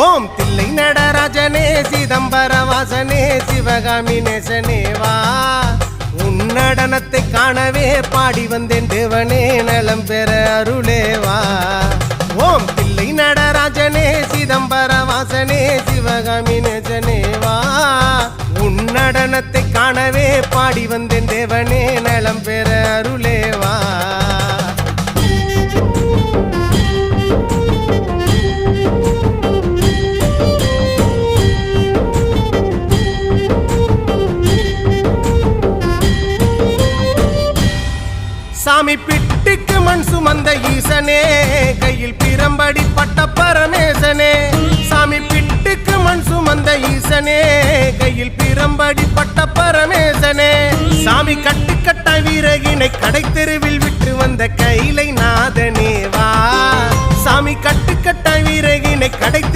ஓம் தில்லை நடராஜனே சிதம்பர வாசனே சிவகாமி நேசனே வா உன் நடனத்தை காணவே பாடி வந்தேன் தேவனே நலம் பெற அருளே வா ஓம் தில்லை நடராஜனே சிதம்பர வாசனே சிவகாமி நேசனே வா உன் நடனத்தை காணவே பாடி வந்தேன் தேவனே நலம் பெற அருளே வா சாமி பிட்டுக்கு மண் சுமந்த ஈசனே கையில் பிரம்படி பட்ட பரமேசனே சாமி பிட்டுக்கு மண் சுமந்த ஈசனே கையில் பிரம்படி பட்ட பரமேசனே சாமி கட்டுக்கட்ட வீரகினை கடை தெருவில் விட்டு வந்த கைலை நாதனே வா சாமி கட்டுக்கட்ட வீரகினை கடை தெரு